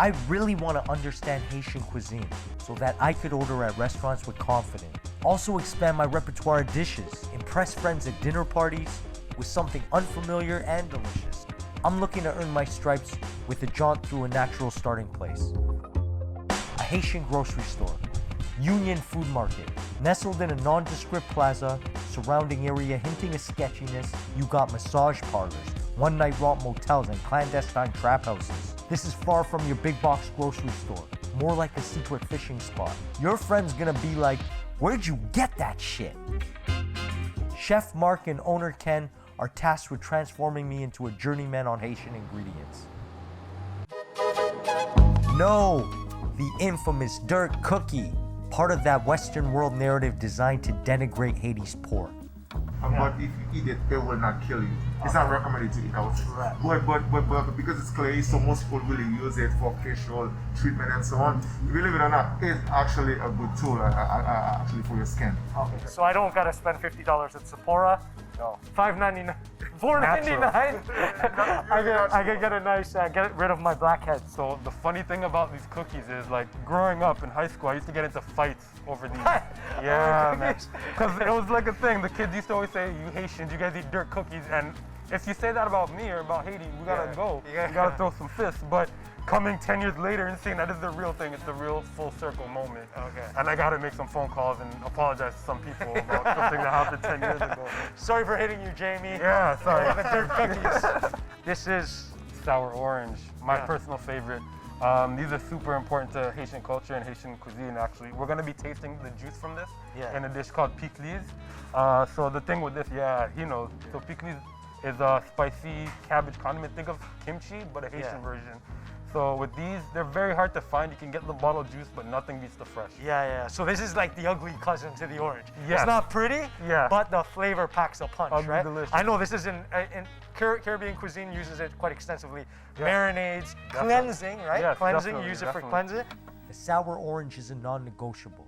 I really want to understand Haitian cuisine so that I could order at restaurants with confidence. Also expand my repertoire of dishes, impress friends at dinner parties with something unfamiliar and delicious. I'm looking to earn my stripes with a jaunt through a natural starting place. A Haitian grocery store, Union Food Market. Nestled in a nondescript plaza, surrounding area hinting of sketchiness, you got massage parlors, one-night rot motels, and clandestine trap houses. This is far from your big box grocery store, more like a secret fishing spot. Your friend's gonna be like, where'd you get that shit? Chef Marc and owner Ken are tasked with transforming me into a journeyman on Haitian ingredients. No, the infamous dirt cookie, part of that Western world narrative designed to denigrate Haiti's poor. But if you eat it, it will not kill you. It's not recommended to eat outside. Right. But because it's clay, so most people really use it for facial treatment and so on. Believe it or not, it's actually a good tool actually for your skin. Okay. So I don't gotta spend $50 at Sephora. No. $5.99, $4.99. I can get a nice, get rid of my blackheads. So the funny thing about these cookies is, like, growing up in high school, I used to get into fights over these. Yeah, man. Because it was like a thing. The kids used to always say, "You Haitians, you guys eat dirt cookies," and if you say that about me or about Haiti, we gotta go. We gotta throw some fists. But coming 10 years later and seeing that is the real thing, it's the real full circle moment. Okay. And I gotta make some phone calls and apologize to some people about something that happened 10 years ago. Sorry for hitting you, Jamie. Yeah, sorry. The dirt cookies. This is Sour orange, my personal favorite. These are super important to Haitian culture and Haitian cuisine, actually. We're gonna be tasting the juice from this in a dish called Piklis. So the thing with this, he knows. So Piklis is a spicy cabbage condiment. Think of kimchi, but a Haitian version. So with these, they're very hard to find. You can get the bottled juice, but nothing beats the fresh. Yeah. So this is like the ugly cousin to the orange. Yes. It's not pretty, Yeah. but the flavor packs a punch, Ugly right? delicious. I know this is in Caribbean cuisine uses it quite extensively. Yeah. Marinades, Definitely. cleansing, right? Yes, cleansing, definitely, use it definitely. for cleansing. The sour orange is a non-negotiable.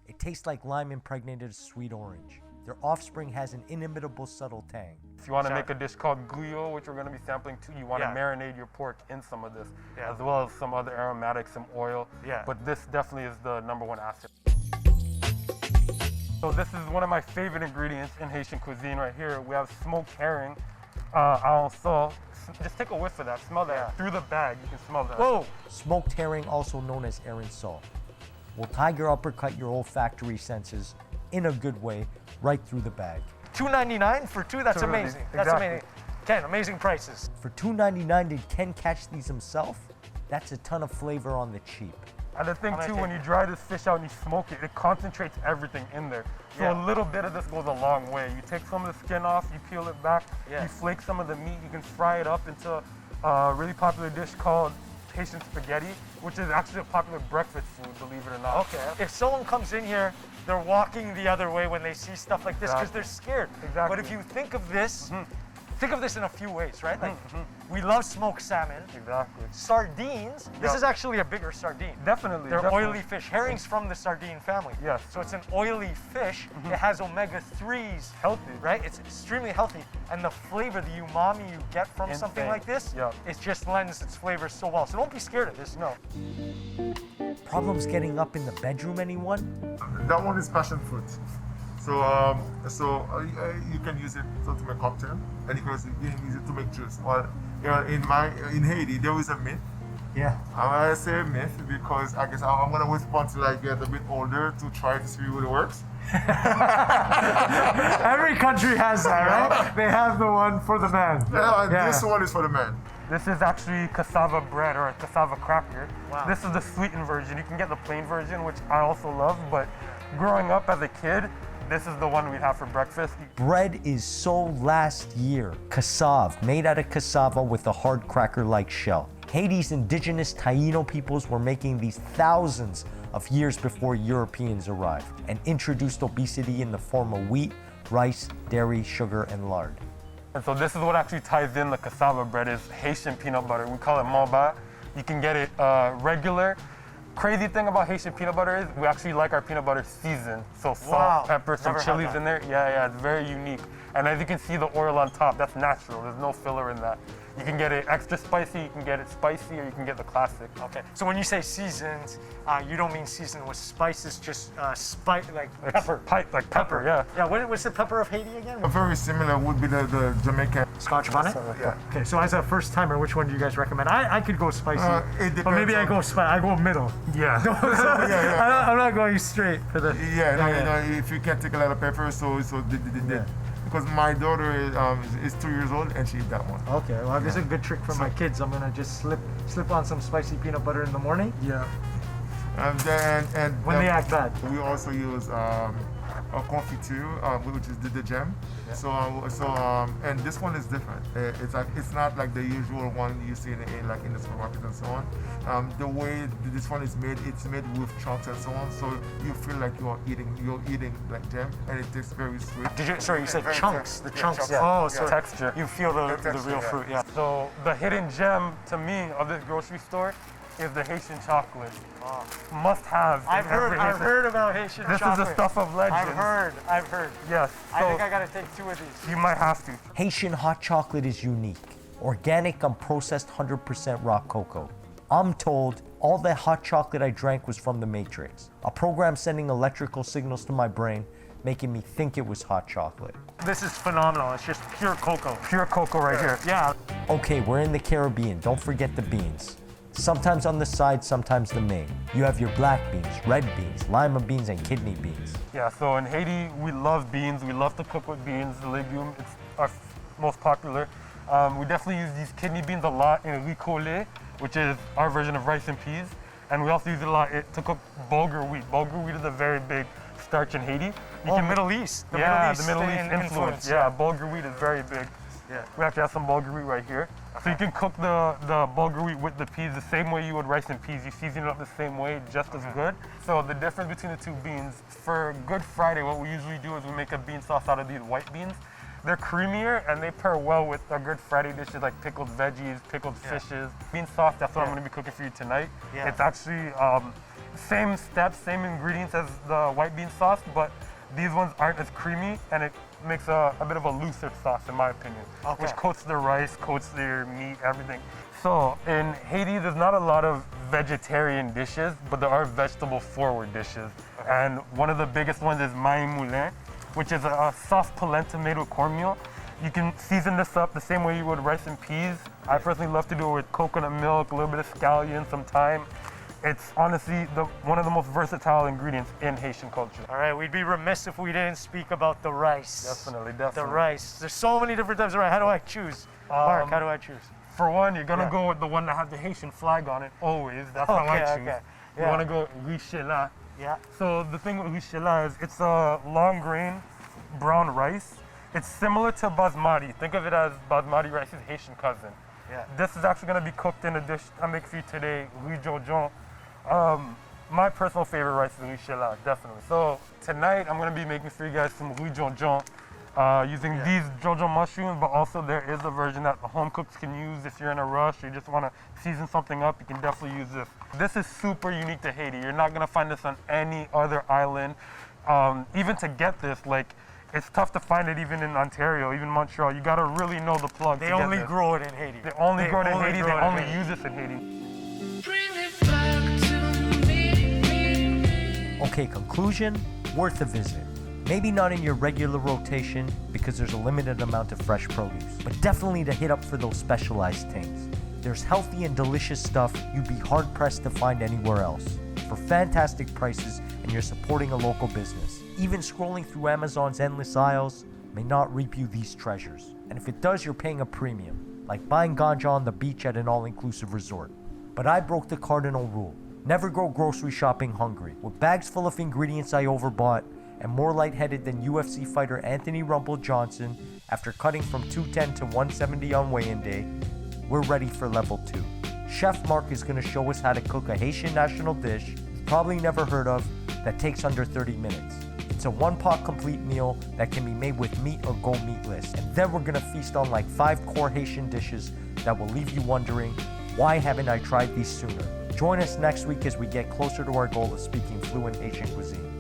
It tastes like lime impregnated sweet orange. Their offspring has an inimitable subtle tang. If you want to make a dish called guyo, which we're going to be sampling too, you want to marinate your pork in some of this, as well as some other aromatics, some oil. Yeah. But this definitely is the #1 asset. So this is one of my favorite ingredients in Haitian cuisine right here. We have smoked herring, so just take a whiff of that. Smell that through the bag. You can smell that. Whoa! Smoked herring, also known as Aaron salt, will tiger uppercut your olfactory senses in a good way, right through the bag. $2.99 for two? That's Totally. amazing. That's Exactly. amazing. Ken, amazing prices. For $2.99, did Ken catch these himself? That's a ton of flavor on the cheap. And the thing too, when you dry this fish out and you smoke it, it concentrates everything in there. So a little bit of this goes a long way. You take some of the skin off, you peel it back, you flake some of the meat, you can fry it up into a really popular dish called Haitian spaghetti, which is actually a popular breakfast food, believe it or not. Okay. If someone comes in here, they're walking the other way when they see stuff like this because they're scared. Exactly. But if you think of this, think of this in a few ways, right? Like, we love smoked salmon. Exactly. Sardines. This is actually a bigger sardine. Definitely. They're oily fish. Herring's from the sardine family. Yes. So it's an oily fish. It has omega-3s. Healthy. Right? It's extremely healthy. And the flavor, the umami you get from something like this, it just lends its flavor so well. So don't be scared of this, no. Problems getting up in the bedroom, anyone? That one is passion fruit. So you can use it to make cocktail, and you can use it to make juice. Well, in Haiti there is a myth. Yeah. I say myth because I guess I'm gonna wait until I get a bit older to try to see if it works. Every country has that, right? They have the one for the man. This one is for the man. This is actually cassava bread or a cassava cracker. Wow. This is the sweetened version. You can get the plain version, which I also love, but growing up as a kid, this is the one we'd have for breakfast. Bread is so last year. Cassava, made out of cassava with a hard cracker-like shell. Haiti's indigenous Taino peoples were making these thousands of years before Europeans arrived and introduced obesity in the form of wheat, rice, dairy, sugar, and lard. And so this is what actually ties in the cassava bread is Haitian peanut butter. We call it moba. You can get it regular. Crazy thing about Haitian peanut butter is we actually like our peanut butter seasoned. So salt, pepper, some chilies in there. Yeah, it's very unique. And as you can see the oil on top, that's natural. There's no filler in that. You can get it extra spicy, you can get it spicy, or you can get the classic. Okay. So when you say seasoned, you don't mean seasoned with spices, just like pepper. Like pepper, yeah. Yeah. What's the pepper of Haiti again? Very similar would be the Jamaican. Scotch bonnet? Yeah. Okay, so as a first timer, which one do you guys recommend? I could go spicy, It but maybe depends I go middle. Yeah. I'm not going straight for the. If you can take a lot of pepper, because my daughter is 2 years old and she eat that one. Okay, well, this is a good trick for my kids. I'm gonna just slip on some spicy peanut butter in the morning. Yeah. And then when they act bad. we also use a confiture, which is the jam. Yeah. So and this one is different. It's not like the usual one you see in the supermarket and so on. The way this one is made, it's made with chunks and so on. So you feel like you're eating like jam, and it tastes very sweet. You said chunks. The chunks. Yeah. Oh, so texture. You feel the texture, real fruit. Yeah. So the hidden gem to me of this grocery store is the Haitian chocolate. Must have. I've heard about Haitian chocolate. This is the stuff of legends. I've heard. Yes. I think I gotta take 2 of these. You might have to. Haitian hot chocolate is unique. Organic, unprocessed, 100% raw cocoa. I'm told all the hot chocolate I drank was from the Matrix, a program sending electrical signals to my brain, making me think it was hot chocolate. This is phenomenal. It's just pure cocoa. Pure cocoa right here. Yeah. Okay, we're in the Caribbean. Don't forget the beans. Sometimes on the side, sometimes the main. You have your black beans, red beans, lima beans, and kidney beans. Yeah, so in Haiti, we love beans. We love to cook with beans, the legume. It's our most popular. We definitely use these kidney beans a lot in riz collé, which is our version of rice and peas. And we also use it a lot to cook bulgur wheat. Bulgur wheat is a very big starch in Haiti. Middle East. The Middle East influence. Yeah, bulgur wheat is very big. Yeah. We actually have some bulgur wheat right here. So you can cook the bulgur wheat with the peas the same way you would rice and peas. You season it up the same way, just as good. So the difference between the two beans, for Good Friday, what we usually do is we make a bean sauce out of these white beans. They're creamier and they pair well with our Good Friday dishes like pickled veggies, pickled fishes. Bean sauce, that's what I'm gonna be cooking for you tonight. Yeah. It's actually same steps, same ingredients as the white bean sauce, but these ones aren't as creamy and it makes a bit of a looser sauce in my opinion, which coats the rice, coats their meat, everything. So in Haiti, there's not a lot of vegetarian dishes, but there are vegetable forward dishes. And one of the biggest ones is maï moulin, which is a soft polenta made with cornmeal. You can season this up the same way you would rice and peas. I personally love to do it with coconut milk, a little bit of scallion, some thyme. It's honestly one of the most versatile ingredients in Haitian culture. All right, we'd be remiss if we didn't speak about the rice. Definitely. The rice. There's so many different types of rice. How do I choose? Marc, how do I choose? For one, you're gonna go with the one that has the Haitian flag on it, always. That's how I choose. You wanna go richela. Yeah. So the thing with richela is it's a long grain brown rice. It's similar to basmati. Think of it as basmati rice's Haitian cousin. Yeah. This is actually gonna be cooked in a dish I make for you today, riz jojon. My personal favorite rice is richela, definitely. So tonight I'm gonna be making for you guys some riz jojon using these jojon mushrooms, but also there is a version that the home cooks can use if you're in a rush or you just wanna season something up, you can definitely use this. This is super unique to Haiti. You're not gonna find this on any other island. Even to get this, it's tough to find it even in Ontario, even Montreal. You gotta really know the plug. They only grow it in Haiti. They only grow it in Haiti, they only use this in Haiti. Okay, conclusion, worth a visit. Maybe not in your regular rotation because there's a limited amount of fresh produce, but definitely to hit up for those specialized things. There's healthy and delicious stuff you'd be hard pressed to find anywhere else for fantastic prices, and you're supporting a local business. Even scrolling through Amazon's endless aisles may not reap you these treasures. And if it does, you're paying a premium, like buying ganja on the beach at an all-inclusive resort. But I broke the cardinal rule. Never go grocery shopping hungry. With bags full of ingredients I overbought and more lightheaded than UFC fighter Anthony Rumble Johnson after cutting from 210 to 170 on weigh-in day, we're ready for level 2. Chef Marc is going to show us how to cook a Haitian national dish you've probably never heard of that takes under 30 minutes. It's a one-pot complete meal that can be made with meat or go meatless. And then we're going to feast on like 5 core Haitian dishes that will leave you wondering, why haven't I tried these sooner? Join us next week as we get closer to our goal of speaking fluent Haitian cuisine.